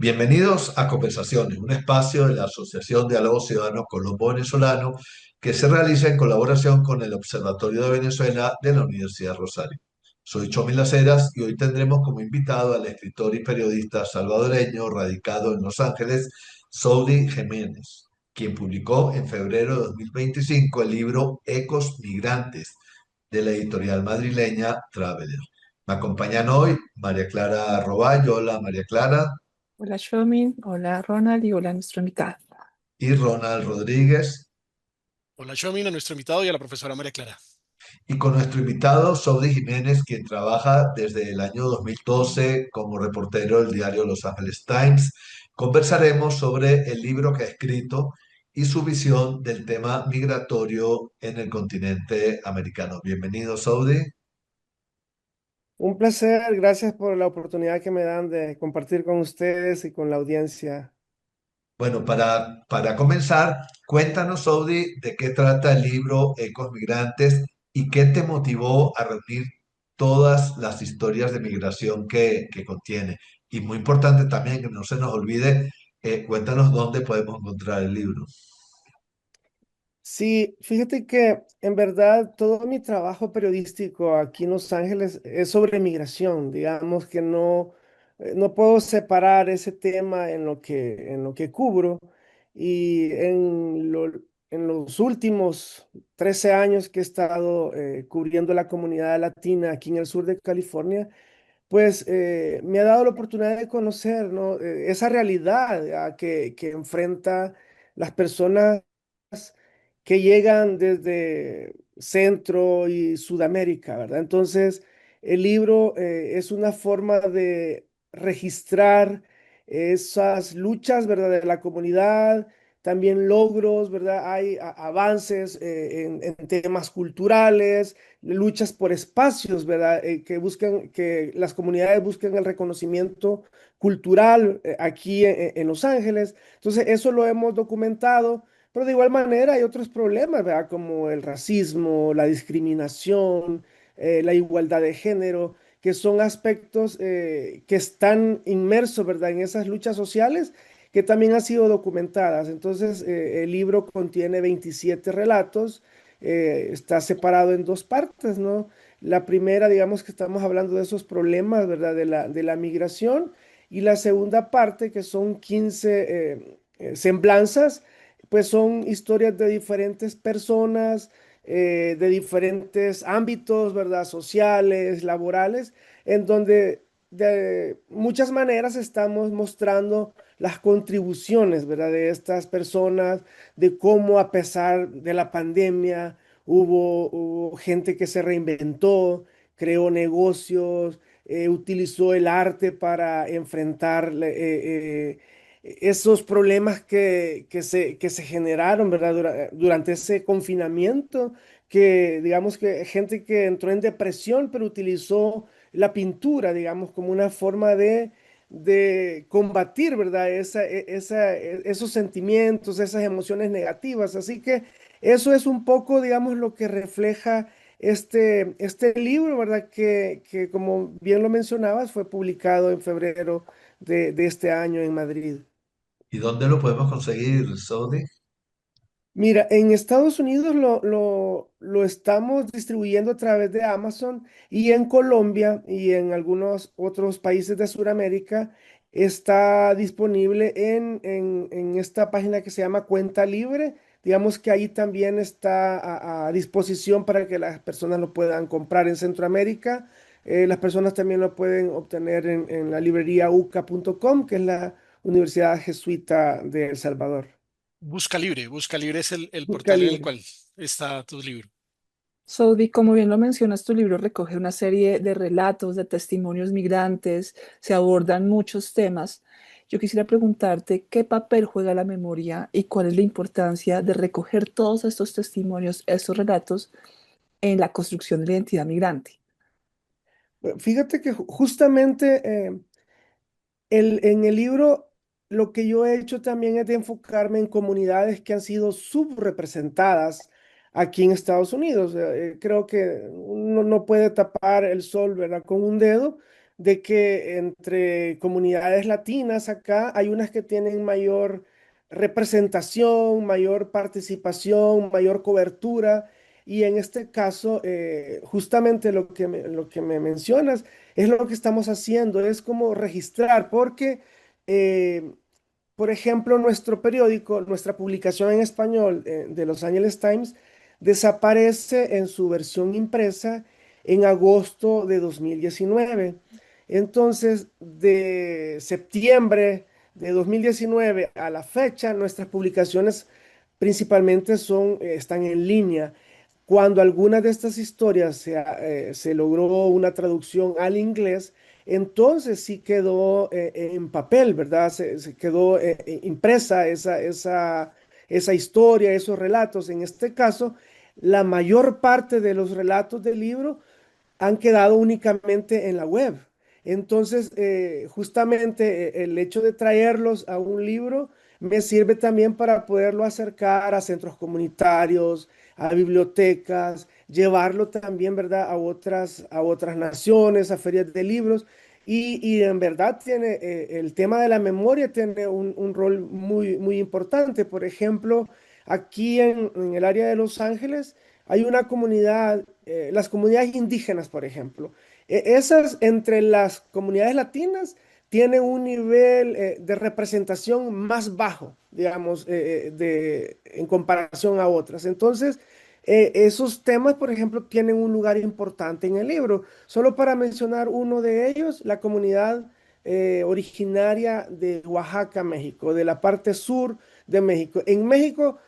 Bienvenidos a Conversaciones, un espacio de la Asociación Diálogo Ciudadano Colombo-Venezolano que se realiza en colaboración con el Observatorio de Venezuela de la Universidad Rosario. Soy Chomil Las Heras y hoy tendremos como invitado al escritor y periodista salvadoreño radicado en Los Ángeles, Soudi Jiménez, quien publicó en febrero de 2025 el libro Ecos Migrantes de la editorial madrileña Traveler. Me acompañan hoy María Clara Roballo. Hola María Clara. Hola Shomin, hola Ronald y hola nuestro invitado. Y Ronald Rodríguez, Hola, Shomin, a nuestro invitado y a la profesora María Clara. y con nuestro invitado Saudi Jiménez, quien trabaja desde el año 2012 como reportero del diario Los Angeles Times. Conversaremos sobre el libro que ha escrito y su visión del tema migratorio en el continente americano. Bienvenido, Saudi. Un placer, gracias por la oportunidad que me dan de compartir con ustedes y con la audiencia. Bueno, para comenzar, cuéntanos, Saudi, de qué trata el libro Ecos Migrantes y qué te motivó a reunir todas las historias de migración que contiene. Y muy importante también, que no se nos olvide, cuéntanos dónde podemos encontrar el libro. Sí, fíjate que en verdad todo mi trabajo periodístico aquí en Los Ángeles es sobre migración. Digamos que no puedo separar ese tema en lo que cubro. Y en los últimos 13 años que he estado cubriendo la comunidad latina aquí en el sur de California, pues me ha dado la oportunidad de conocer, ¿no? Esa realidad que enfrenta las personas que llegan desde Centro y Sudamérica, ¿verdad? Entonces, el libro es una forma de registrar esas luchas, ¿verdad? De la comunidad, también logros, ¿verdad? Hay avances en temas culturales, luchas por espacios, ¿verdad? Que buscan, que las comunidades buscan el reconocimiento cultural aquí en Los Ángeles. Entonces, eso lo hemos documentado. Pero de igual manera hay otros problemas, ¿verdad? Como el racismo, la discriminación, la igualdad de género, que son aspectos que están inmersos, ¿verdad? En esas luchas sociales que también han sido documentadas. Entonces, el libro contiene 27 relatos, está separado en dos partes, ¿no? La primera, digamos que estamos hablando de esos problemas, ¿verdad? De la migración. Y la segunda parte, que son 15 semblanzas, pues son historias de diferentes personas, de diferentes ámbitos, ¿verdad? Sociales, laborales, en donde de muchas maneras estamos mostrando las contribuciones, ¿verdad? De estas personas, de cómo a pesar de la pandemia hubo gente que se reinventó, creó negocios, utilizó el arte para enfrentar esos problemas que se generaron, ¿verdad? Durante ese confinamiento, que digamos que gente que entró en depresión, pero utilizó la pintura, digamos, como una forma de combatir, ¿verdad? Esos sentimientos, esas emociones negativas. Así que eso es un poco, digamos, lo que refleja este libro, ¿verdad? Que como bien lo mencionabas, fue publicado en febrero de este año en Madrid. ¿Y dónde lo podemos conseguir, Saudi? Mira, en Estados Unidos lo estamos distribuyendo a través de Amazon, y en Colombia y en algunos otros países de Sudamérica está disponible en esta página que se llama Cuenta Libre. Digamos que ahí también está a disposición para que las personas lo puedan comprar en Centroamérica. Las personas también lo pueden obtener en la librería uca.com, que es la Universidad Jesuita de El Salvador. Busca Libre es el Busca portal en el Libre. cual está tu libro. Saudi, como bien lo mencionas, tu libro recoge una serie de relatos, de testimonios migrantes, se abordan muchos temas. Yo quisiera preguntarte qué papel juega la memoria y cuál es la importancia de recoger todos estos testimonios, estos relatos en la construcción de la identidad migrante. Fíjate que justamente en el libro lo que yo he hecho también es de enfocarme en comunidades que han sido subrepresentadas aquí en Estados Unidos. Creo que uno no puede tapar el sol, ¿verdad? Con un dedo. de que entre comunidades latinas acá hay unas que tienen mayor representación, mayor participación, mayor cobertura. Y en este caso, justamente lo que me mencionas es lo que estamos haciendo, es como registrar, porque eh, por ejemplo, nuestro periódico, nuestra publicación en español de Los Angeles Times, desaparece en su versión impresa en agosto de 2019. Entonces, de septiembre de 2019 a la fecha, nuestras publicaciones principalmente están en línea. Cuando algunas de estas historias se logró una traducción al inglés, entonces sí quedó en papel, ¿verdad? Se quedó impresa esa historia, esos relatos. En este caso, la mayor parte de los relatos del libro han quedado únicamente en la web. Entonces, justamente el hecho de traerlos a un libro me sirve también para poderlo acercar a centros comunitarios, a bibliotecas, llevarlo también, ¿verdad?, a otras naciones, a ferias de libros. Y en verdad tiene, el tema de la memoria tiene un rol muy, muy importante. Por ejemplo, aquí en el área de Los Ángeles hay una comunidad, las comunidades indígenas, por ejemplo. Esas entre las comunidades latinas tienen un nivel de representación más bajo, digamos, en comparación a otras. Entonces, esos temas, por ejemplo, tienen un lugar importante en el libro. Solo para mencionar uno de ellos, la comunidad originaria de Oaxaca, México, de la parte sur de México. En México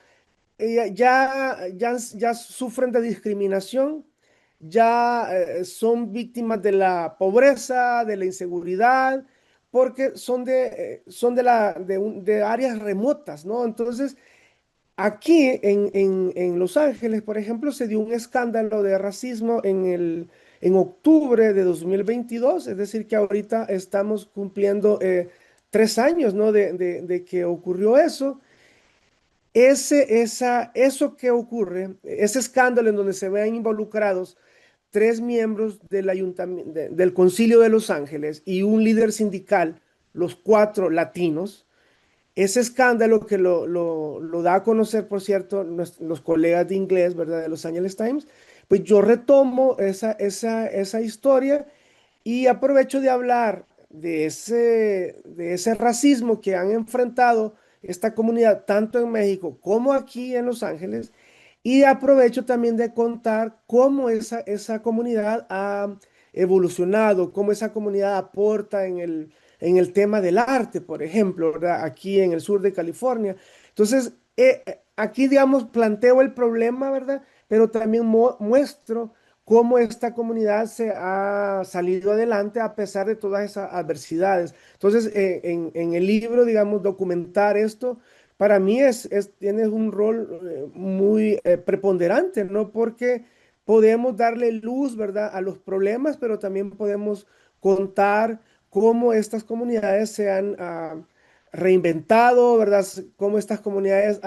ya sufren de discriminación, ya son víctimas de la pobreza, de la inseguridad, porque son de áreas remotas, ¿no? Entonces, aquí en Los Ángeles, por ejemplo, se dio un escándalo de racismo en octubre de 2022, es decir, que ahorita estamos cumpliendo 3 años, ¿no? De que ocurrió eso. Eso que ocurre, ese escándalo en donde se vean involucrados 3 miembros del ayuntamiento, del Concilio de Los Ángeles y un líder sindical, los 4 latinos, ese escándalo que lo da a conocer, por cierto, los colegas de inglés, ¿verdad? De Los Angeles Times, pues yo retomo esa historia y aprovecho de hablar de ese racismo que han enfrentado esta comunidad, tanto en México como aquí en Los Ángeles, y aprovecho también de contar cómo esa comunidad ha evolucionado, cómo esa comunidad aporta en el tema del arte, por ejemplo, ¿verdad? Aquí en el sur de California. Entonces, aquí, digamos, planteo el problema, ¿verdad? Pero también muestro cómo esta comunidad se ha salido adelante a pesar de todas esas adversidades. Entonces, en el libro, digamos, documentar esto, para mí tiene un rol muy preponderante, ¿no? Porque podemos darle luz, ¿verdad?, a los problemas, pero también podemos contar cómo estas comunidades se han reinventado, ¿verdad? Cómo estas comunidades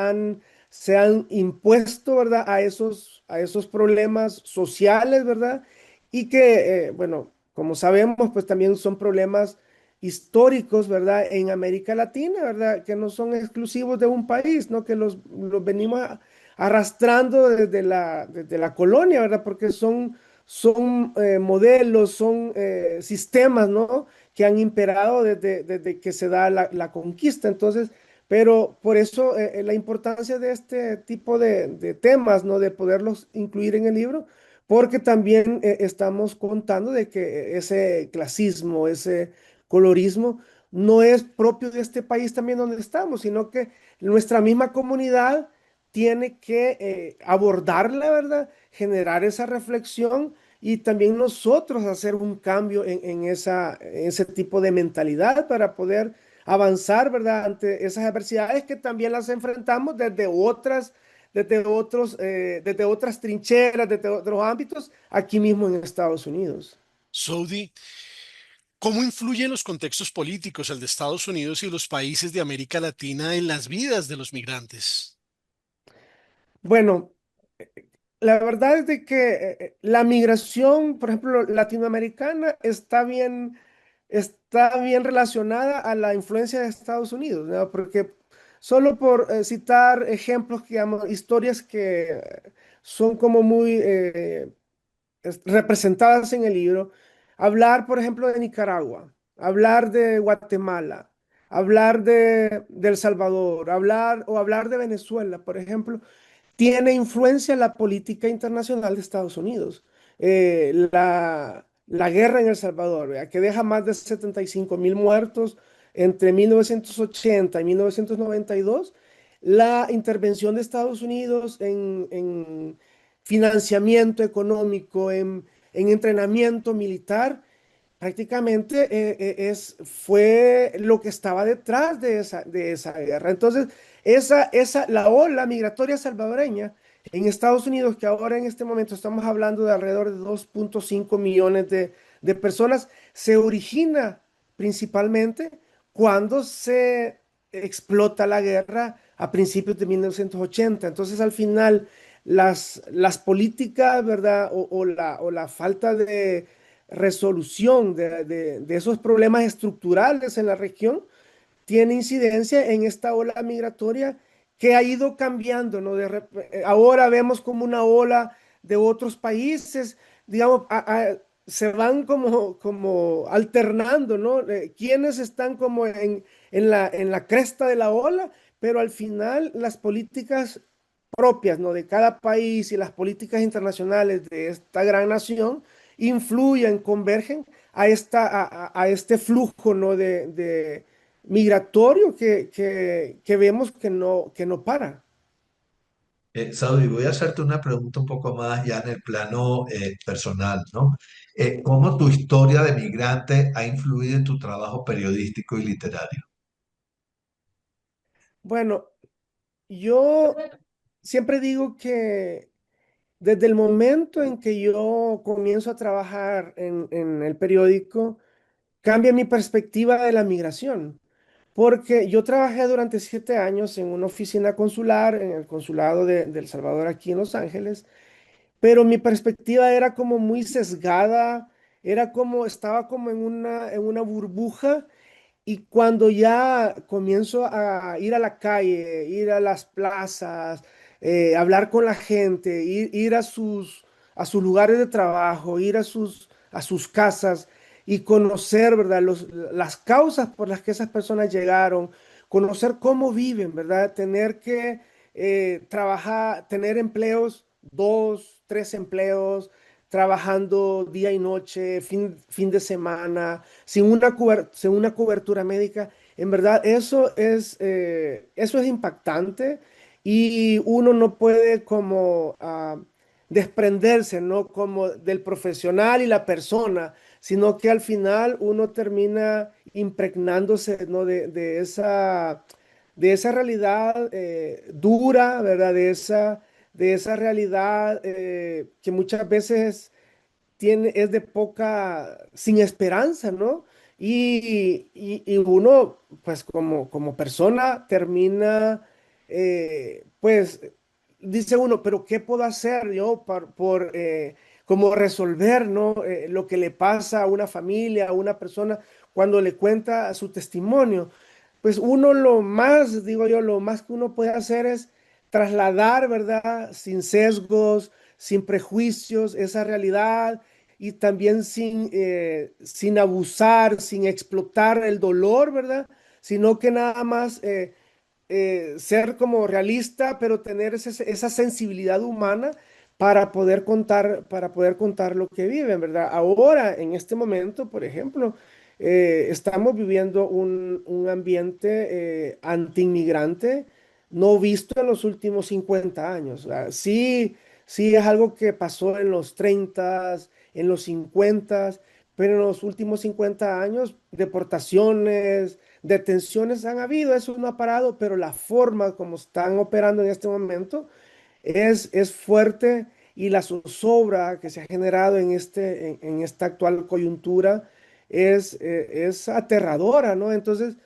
se han impuesto, ¿verdad?, a esos problemas sociales, ¿verdad? Y que, bueno, como sabemos, pues también son problemas históricos, ¿verdad? En América Latina, ¿verdad? Que no son exclusivos de un país, ¿no? Que los venimos arrastrando desde la colonia, ¿verdad? Porque son modelos, son sistemas, ¿no? Que han imperado desde que se da la conquista. Entonces, pero por eso la importancia de este tipo de temas, ¿no? De poderlos incluir en el libro, porque también estamos contando de que ese clasismo, ese colorismo, no es propio de este país también donde estamos, sino que nuestra misma comunidad tiene que abordarla, ¿verdad? Generar esa reflexión y también nosotros hacer un cambio en ese tipo de mentalidad para poder avanzar, ¿verdad? Ante esas adversidades que también las enfrentamos desde otras trincheras, desde otros ámbitos, aquí mismo en Estados Unidos. Saudi, ¿cómo influyen los contextos políticos, el de Estados Unidos y los países de América Latina en las vidas de los migrantes? Bueno, la verdad es de que la migración, por ejemplo, latinoamericana está bien, está bien relacionada a la influencia de Estados Unidos, ¿no? Porque solo por citar ejemplos, digamos, historias que son como muy representadas en el libro, hablar, por ejemplo, de Nicaragua, hablar de Guatemala, hablar de El Salvador, hablar de Venezuela, por ejemplo, tiene influencia en la política internacional de Estados Unidos. La guerra en El Salvador, ¿verdad? Que deja más de 75.000 muertos entre 1980 y 1992. La intervención de Estados Unidos en financiamiento económico, en entrenamiento militar, prácticamente fue lo que estaba detrás de esa guerra. Entonces, la ola migratoria salvadoreña en Estados Unidos, que ahora en este momento estamos hablando de alrededor de 2.5 millones de personas, se origina principalmente cuando se explota la guerra a principios de 1980. Entonces, al final, las políticas, ¿verdad? O la falta de resolución de esos problemas estructurales en la región tiene incidencia en esta ola migratoria que ha ido cambiando, ¿no? Ahora vemos como una ola de otros países, digamos, se van como alternando, ¿no? Quienes están como en la cresta de la ola, pero al final las políticas propias, ¿no? De cada país y las políticas internacionales de esta gran nación influyen, convergen a este flujo, ¿no? de migratorio que vemos que no para. Saudi, voy a hacerte una pregunta un poco más ya en el plano personal, ¿no? ¿Cómo tu historia de migrante ha influido en tu trabajo periodístico y literario? Bueno, yo siempre digo que desde el momento en que yo comienzo a trabajar en el periódico, cambia mi perspectiva de la migración. Porque yo trabajé durante 7 años en una oficina consular, en el consulado de El Salvador aquí en Los Ángeles, pero mi perspectiva era como muy sesgada, estaba como en una burbuja, y cuando ya comienzo a ir a la calle, ir a las plazas, hablar con la gente, ir a sus lugares de trabajo, ir a sus casas y conocer, ¿verdad? Las causas por las que esas personas llegaron, conocer cómo viven, ¿verdad? Tener que trabajar, tener empleos, 2, 3 empleos, trabajando día y noche, fin de semana sin una cobertura médica. En verdad, eso es impactante, y uno no puede como desprenderse, ¿no? Como del profesional y la persona, sino que al final uno termina impregnándose, ¿no? de esa realidad dura, ¿verdad? De esa realidad que muchas veces es de sin esperanza, ¿no? Y uno, pues como persona, termina, pues, dice uno, pero ¿qué puedo hacer yo como resolver, ¿no? Lo que le pasa a una familia, a una persona, cuando le cuenta su testimonio? Pues uno lo más, digo yo, lo más que uno puede hacer es trasladar, ¿verdad? Sin sesgos, sin prejuicios, esa realidad, y también sin abusar, sin explotar el dolor, ¿verdad? Sino que nada más ser como realista, pero tener esa sensibilidad humana para poder contar lo que viven, ¿verdad? Ahora, en este momento, por ejemplo, estamos viviendo un ambiente anti-inmigrante no visto en los últimos 50 años. ¿Verdad? Sí, sí es algo que pasó en los 30, en los 50, pero en los últimos 50 años, deportaciones, detenciones han habido, eso no ha parado, pero la forma como están operando en este momento es fuerte, y la zozobra que se ha generado en esta actual coyuntura es aterradora, ¿no? Entonces,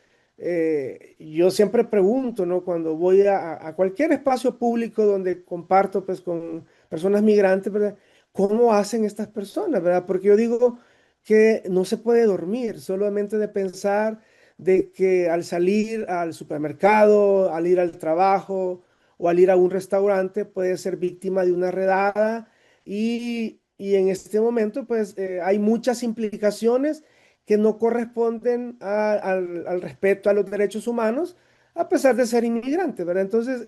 yo siempre pregunto, ¿no? Cuando voy a cualquier espacio público donde comparto, pues, con personas migrantes, ¿verdad? ¿Cómo hacen estas personas, verdad? Porque yo digo, que no se puede dormir, solamente de pensar de que al salir al supermercado, al ir al trabajo o al ir a un restaurante puede ser víctima de una redada y en este momento pues hay muchas implicaciones que no corresponden al respeto a los derechos humanos a pesar de ser inmigrante, ¿verdad? Entonces,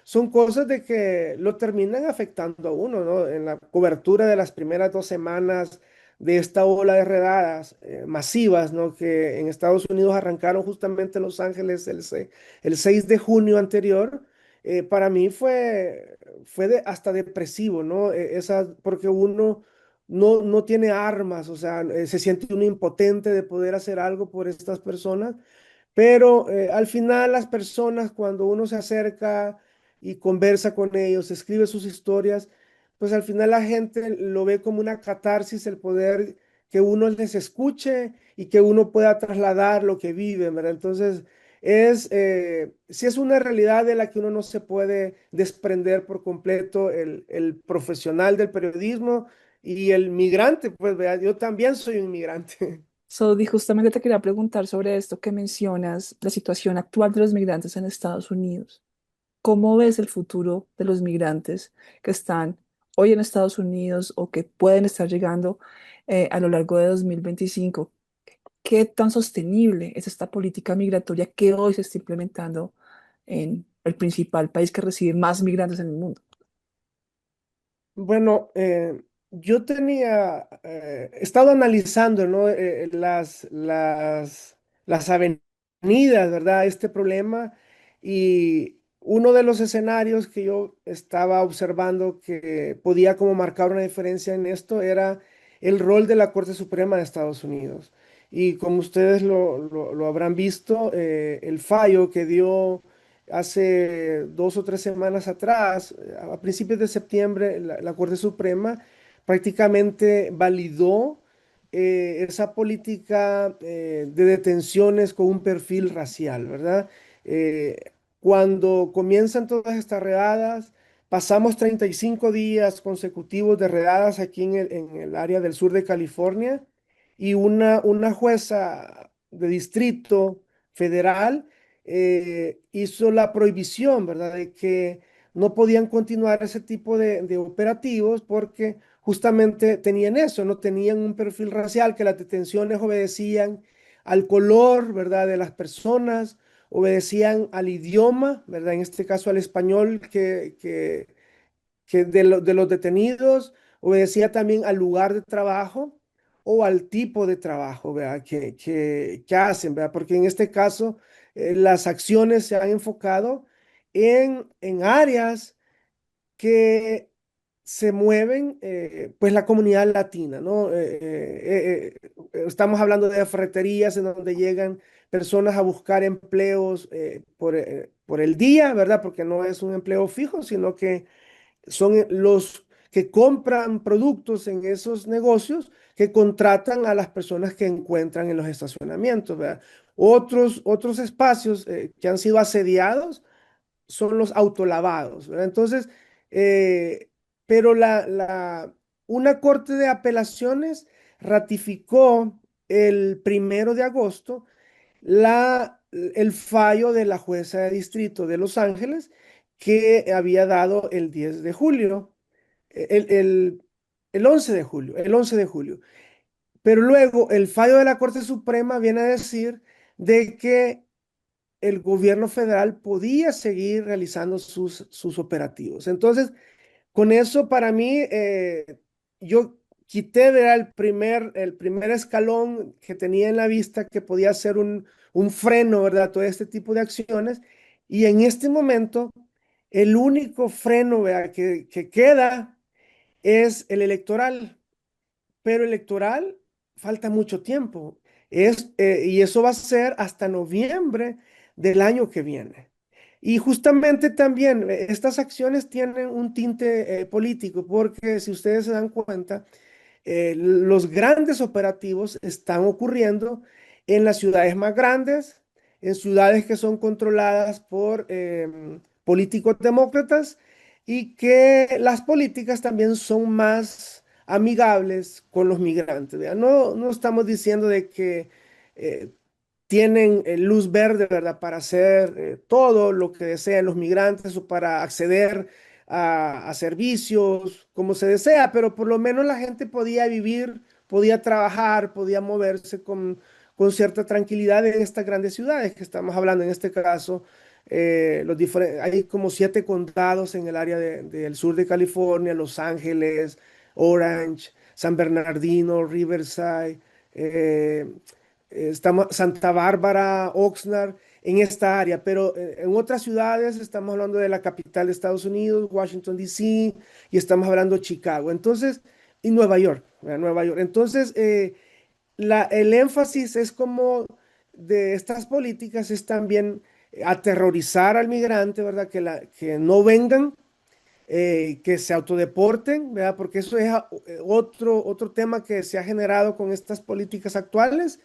son cosas de que lo terminan afectando a uno, ¿no? En la cobertura de las primeras 2 semanas de esta ola de redadas masivas, ¿no? Que en Estados Unidos arrancaron justamente en Los Ángeles el 6 de junio anterior, para mí fue hasta depresivo, ¿no? Porque uno no tiene armas, o sea, se siente uno impotente de poder hacer algo por estas personas, pero al final las personas, cuando uno se acerca y conversa con ellos, escribe sus historias, pues al final la gente lo ve como una catarsis, el poder que uno les escuche y que uno pueda trasladar lo que vive, ¿verdad? Entonces, sí es una realidad de la que uno no se puede desprender por completo el profesional del periodismo y el migrante, pues, vea, yo también soy un migrante. Saudi, justamente te quería preguntar sobre esto que mencionas, la situación actual de los migrantes en Estados Unidos. ¿Cómo ves el futuro de los migrantes que están hoy en Estados Unidos o que pueden estar llegando a lo largo de 2025? ¿Qué tan sostenible es esta política migratoria que hoy se está implementando en el principal país que recibe más migrantes en el mundo? Bueno, yo he estado analizando, ¿no? Las avenidas, ¿verdad? Este problema y uno de los escenarios que yo estaba observando que podía como marcar una diferencia en esto era el rol de la Corte Suprema de Estados Unidos. Y como ustedes lo habrán visto, el fallo que dio hace 2 o 3 semanas atrás, a principios de septiembre, la Corte Suprema prácticamente validó esa política de detenciones con un perfil racial, ¿verdad? Cuando comienzan todas estas redadas, pasamos 35 días consecutivos de redadas aquí en el área del sur de California y una jueza de distrito federal hizo la prohibición, ¿verdad? De que no podían continuar ese tipo de operativos porque justamente tenían eso, no tenían un perfil racial, que las detenciones obedecían al color, ¿verdad? De las personas, obedecían al idioma, ¿verdad? En este caso al español que de los detenidos, obedecía también al lugar de trabajo o al tipo de trabajo, ¿verdad? Que hacen, ¿verdad? Porque en este caso las acciones se han enfocado en áreas que se mueven, pues la comunidad latina, ¿no? Estamos hablando de ferreterías en donde llegan personas a buscar empleos por el día, ¿verdad? Porque no es un empleo fijo, sino que son los que compran productos en esos negocios que contratan a las personas que encuentran en los estacionamientos, ¿verdad? Otros espacios que han sido asediados son los autolavados, ¿verdad? Entonces, eh, pero una corte de apelaciones ratificó el 1 de agosto el fallo de la jueza de distrito de Los Ángeles que había dado el 10 de julio, el, el, el 11 de julio. Pero luego el fallo de la Corte Suprema viene a decir de que el gobierno federal podía seguir realizando sus operativos. Entonces, con eso para mí, yo quité ¿verdad? El primer escalón que tenía en la vista que podía ser un freno, ¿verdad? Todo este tipo de acciones. Y en este momento, el único freno ¿verdad? Que queda es el electoral, pero electoral falta mucho tiempo. Y eso va a ser hasta noviembre del año que viene. Y justamente también estas acciones tienen un tinte político, porque si ustedes se dan cuenta, los grandes operativos están ocurriendo en las ciudades más grandes, en ciudades que son controladas por políticos demócratas y que las políticas también son más amigables con los migrantes. ¿Verdad? No, no estamos diciendo de que eh, tienen luz verde, ¿verdad? Para hacer todo lo que desean los migrantes o para acceder a servicios como se desea, pero por lo menos la gente podía vivir, podía trabajar, podía moverse con cierta tranquilidad en estas grandes ciudades que estamos hablando. En este caso, hay como 7 condados en el área del sur de California: Los Ángeles, Orange, San Bernardino, Riverside. eh, Estamos Santa Bárbara, Oxnard, en esta área, pero en otras ciudades estamos hablando de la capital de Estados Unidos, Washington, D.C., y estamos hablando de Chicago, entonces, y Nueva York, ¿verdad? Nueva York. Entonces, el énfasis es como de estas políticas es también aterrorizar al migrante, ¿verdad? Que no vengan, que se autodeporten, ¿verdad? Porque eso es otro tema que se ha generado con estas políticas actuales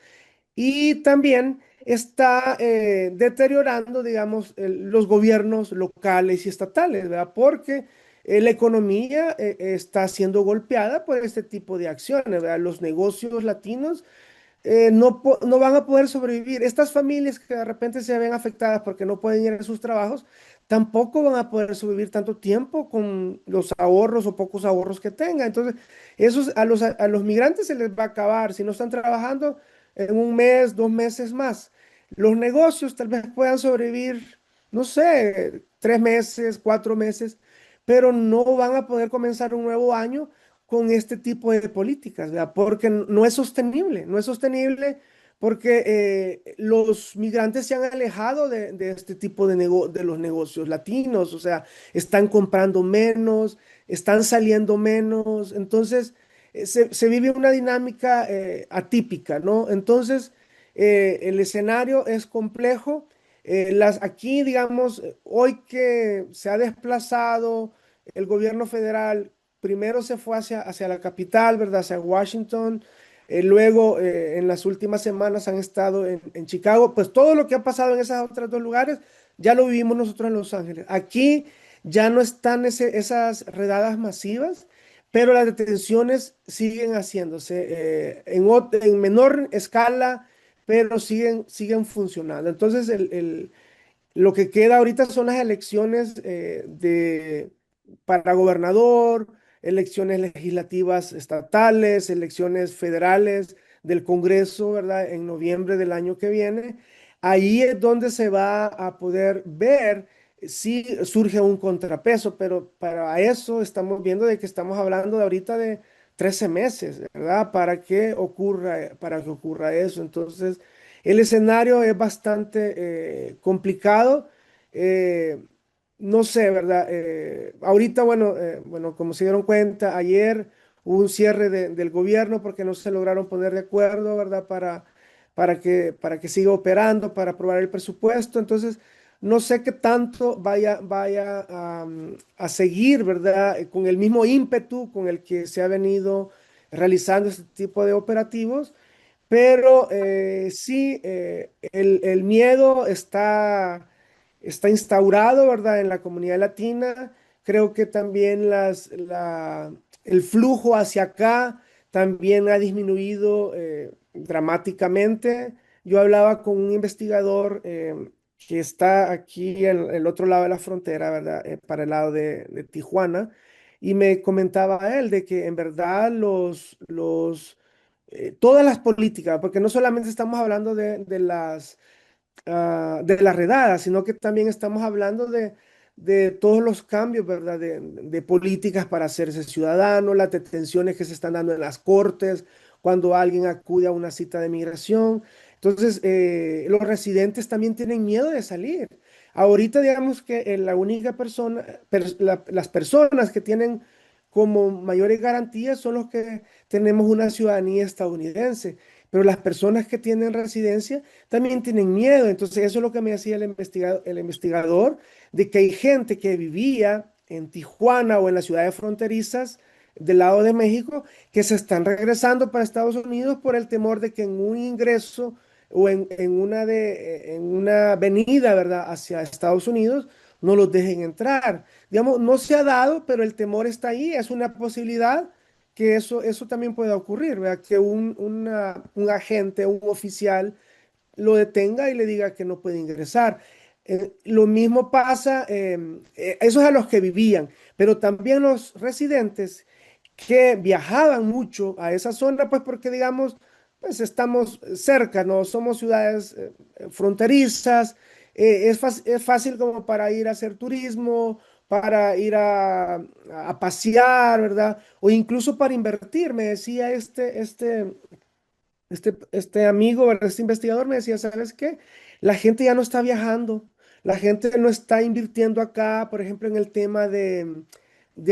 y también está deteriorando, digamos, los gobiernos locales y estatales, ¿verdad? Porque la economía está siendo golpeada por este tipo de acciones, ¿verdad? Los negocios latinos no van a poder sobrevivir. Estas familias que de repente se ven afectadas porque no pueden ir a sus trabajos, tampoco van a poder sobrevivir tanto tiempo con los ahorros o pocos ahorros que tengan. Entonces, a los migrantes se les va a acabar. Si no están trabajando en un mes, 2 meses más. Los negocios tal vez puedan sobrevivir, no sé, 3 meses, 4 meses, pero no van a poder comenzar un nuevo año con este tipo de políticas, ¿verdad? Porque no es sostenible, no es sostenible porque los migrantes se han alejado de este tipo de los negocios latinos, o sea, están comprando menos, están saliendo menos, entonces se vive una dinámica atípica, ¿no? Entonces, el escenario es complejo. Aquí, digamos, hoy que se ha desplazado el gobierno federal, primero se fue hacia la capital, ¿verdad? Hacia Washington. Luego, en las últimas semanas han estado en Chicago. Pues todo lo que ha pasado en esos otros 2 lugares ya lo vivimos nosotros en Los Ángeles. Aquí ya no están esas redadas masivas, pero las detenciones siguen haciéndose en menor escala, pero siguen funcionando. Entonces, lo que queda ahorita son las elecciones para gobernador, elecciones legislativas estatales, elecciones federales del Congreso, ¿verdad? En noviembre del año que viene. Ahí es donde se va a poder ver si surge un contrapeso, pero para eso estamos viendo de que estamos hablando de ahorita de 13 meses, ¿verdad? Para que ocurra eso. Entonces, el escenario es bastante complicado. eh, no sé, ¿verdad? Ahorita, bueno, como se dieron cuenta, ayer hubo un cierre del gobierno porque no se lograron poner de acuerdo, ¿verdad? Para que siga operando, para aprobar el presupuesto. Entonces, no sé qué tanto vaya a seguir, ¿verdad? Con el mismo ímpetu con el que se ha venido realizando este tipo de operativos. Pero sí, el miedo está instaurado, ¿verdad? En la comunidad latina. Creo que también el flujo hacia acá también ha disminuido dramáticamente. Yo hablaba con un investigador que está aquí en el otro lado de la frontera, ¿verdad? Para el lado de Tijuana. Y me comentaba él de que en verdad todas las políticas, porque no solamente estamos hablando de las redadas, sino que también estamos hablando de todos los cambios, ¿verdad? De políticas para hacerse ciudadano, las detenciones que se están dando en las cortes, cuando alguien acude a una cita de migración. Entonces, los residentes también tienen miedo de salir. Ahorita, digamos que la única persona, las personas que tienen como mayores garantías son los que tenemos una ciudadanía estadounidense, pero las personas que tienen residencia también tienen miedo. Entonces, eso es lo que me decía el investigador, de que hay gente que vivía en Tijuana o en las ciudades fronterizas del lado de México que se están regresando para Estados Unidos por el temor de que en un ingreso o en una avenida, ¿verdad?, hacia Estados Unidos, no los dejen entrar. Digamos, no se ha dado, pero el temor está ahí, es una posibilidad que eso también pueda ocurrir, ¿verdad? Que un agente, un oficial lo detenga y le diga que no puede ingresar. Lo mismo pasa, eso es a los que vivían, pero también los residentes que viajaban mucho a esa zona, pues porque digamos, pues estamos cerca, ¿no? Somos ciudades fronterizas, es fácil como para ir a hacer turismo, para ir a pasear, ¿verdad? O incluso para invertir, me decía este amigo, ¿verdad? Este investigador me decía, ¿sabes qué? La gente ya no está viajando, la gente no está invirtiendo acá, por ejemplo, en el tema de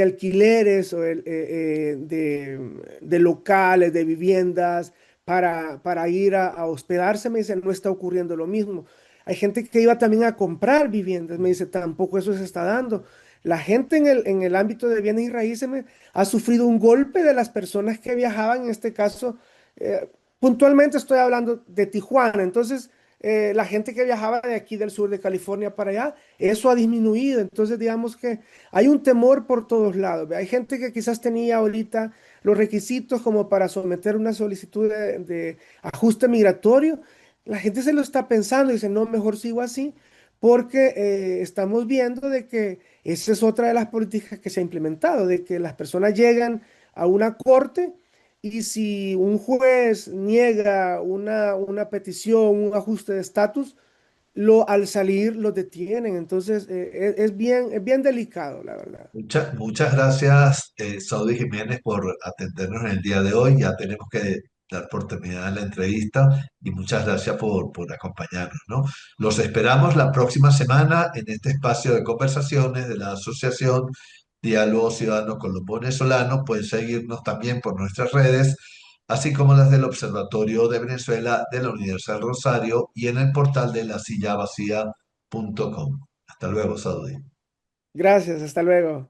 alquileres o de locales, de viviendas, para ir a hospedarse, me dice, no está ocurriendo lo mismo. Hay gente que iba también a comprar viviendas, me dice, tampoco eso se está dando. La gente en el ámbito de bienes y raíces ha sufrido un golpe de las personas que viajaban, en este caso, eh, puntualmente estoy hablando de Tijuana. Entonces, la gente que viajaba de aquí del sur de California para allá, eso ha disminuido. Entonces, digamos que hay un temor por todos lados. ¿Ve? Hay gente que quizás tenía ahorita los requisitos como para someter una solicitud de ajuste migratorio. La gente se lo está pensando y dice, no, mejor sigo así, porque estamos viendo de que esa es otra de las políticas que se ha implementado, de que las personas llegan a una corte y si un juez niega una petición, un ajuste de estatus, al salir lo detienen. Entonces, es bien delicado, la verdad. Muchas gracias, Saudi Jiménez, por atendernos en el día de hoy. Ya tenemos que dar por terminada la entrevista y muchas gracias por acompañarnos, ¿no? Los esperamos la próxima semana en este espacio de conversaciones de la Asociación Diálogo Ciudadano Colombo-Venezolano. Pueden seguirnos también por nuestras redes, así como las del Observatorio de Venezuela de la Universidad del Rosario y en el portal de lasillavacía.com. Hasta luego, Saudi. Gracias, hasta luego.